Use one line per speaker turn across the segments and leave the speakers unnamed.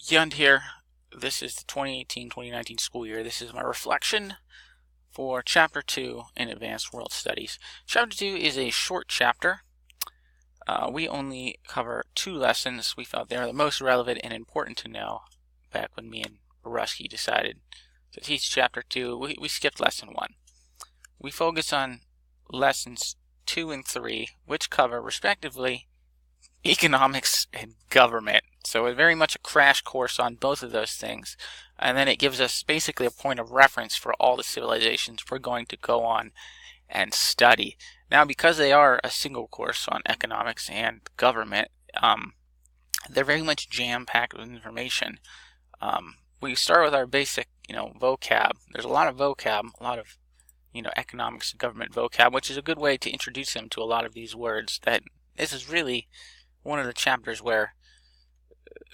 Yund here. This is the 2018-2019 school year. This is my reflection for Chapter 2 in Advanced World Studies. Chapter 2 is a short chapter. We only cover 2 lessons. We felt they are the most relevant and important to know back when me and WSCh decided to teach Chapter 2. We skipped Lesson 1. We focus on Lessons 2 and 3, which cover, respectively, economics and government. So it's very much a crash course on both of those things. And then it gives us basically a point of reference for all the civilizations we're going to go on and study. Now, because they are a single course on economics and government, they're very much jam-packed with information. We start with our basic, vocab. There's a lot of vocab, a lot of, economics and government vocab, which is a good way to introduce them to a lot of these words. That this is really one of the chapters where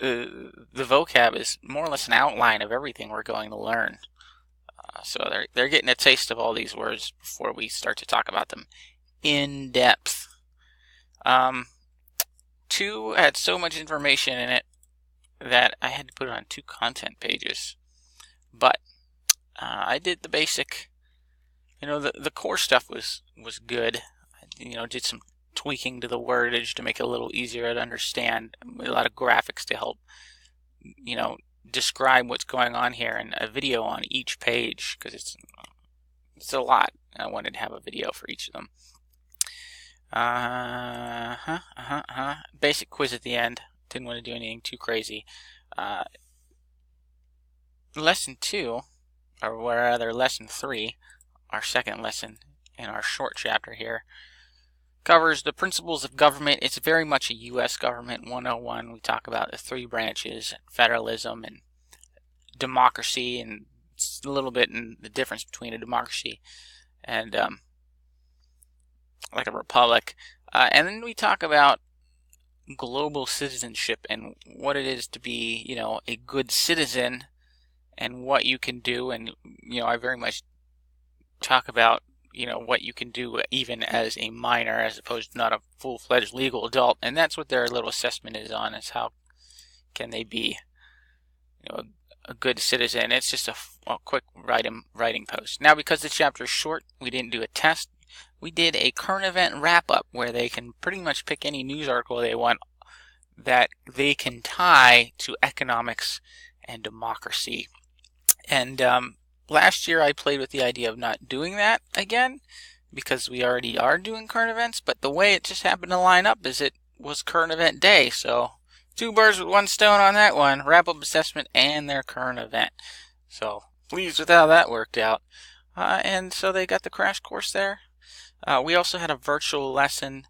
the vocab is more or less an outline of everything we're going to learn. So they're getting a taste of all these words before we start to talk about them in depth. 2 had so much information in it that I had to put it on 2 content pages. But I did the basic, the core stuff was good. Did some tweaking to the wordage to make it a little easier to understand. A lot of graphics to help, describe what's going on here, and a video on each page because it's a lot. I wanted to have a video for each of them. Basic quiz at the end. Didn't want to do anything too crazy. Lesson 2, or rather Lesson 3, our second lesson in our short chapter here, covers the principles of government. It's very much a U.S. government 101. We talk about the 3 branches, federalism and democracy, and it's a little bit in the difference between a democracy and like a republic. And then we talk about global citizenship and what it is to be, a good citizen and what you can do. And, I very much talk about what you can do even as a minor as opposed to not a full-fledged legal adult. And that's what their little assessment is on, is how can they be a good citizen. It's just a quick writing post. Now, because the chapter is short, we didn't do a test. We did a current event wrap-up where they can pretty much pick any news article they want that they can tie to economics and democracy. And last year I played with the idea of not doing that again because we already are doing current events, but the way it just happened to line up is it was current event day, so 2 birds with 1 stone on that one, wrap-up assessment and their current event. So pleased with how that worked out. And so they got the crash course there. We also had a virtual lesson,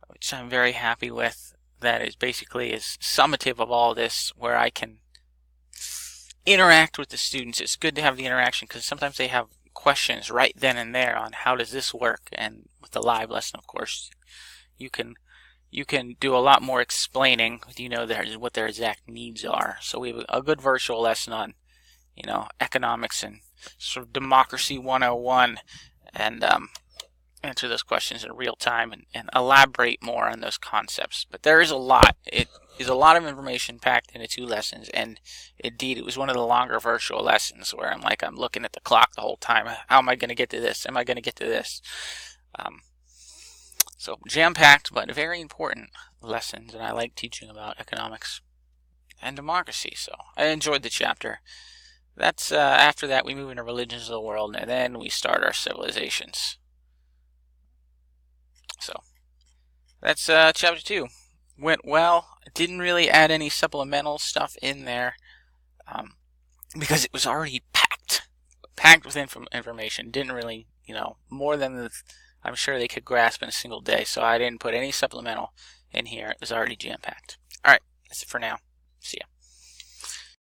which I'm very happy with, that is basically summative of all this, where I can interact with the students. It's good to have the interaction because sometimes they have questions right then and there on how does this work, and with the live lesson, of course, you can do a lot more explaining with what their exact needs are. So we have a good virtual lesson on economics and sort of democracy 101, and answer those questions in real time and elaborate more on those concepts. But there is a lot. It is a lot of information packed into 2 lessons, and indeed it was one of the longer virtual lessons where I'm looking at the clock the whole time. How am I going to get to this? Am I going to get to this? So jam-packed but very important lessons, and I like teaching about economics and democracy, so I enjoyed the chapter. That's after that we move into religions of the world, and then we start our civilizations. So that's chapter 2. Went well. I didn't really add any supplemental stuff in there because it was already packed with information. Didn't really, more than I'm sure they could grasp in a single day. So I didn't put any supplemental in here. It was already jam-packed. All right, that's it for now. See ya.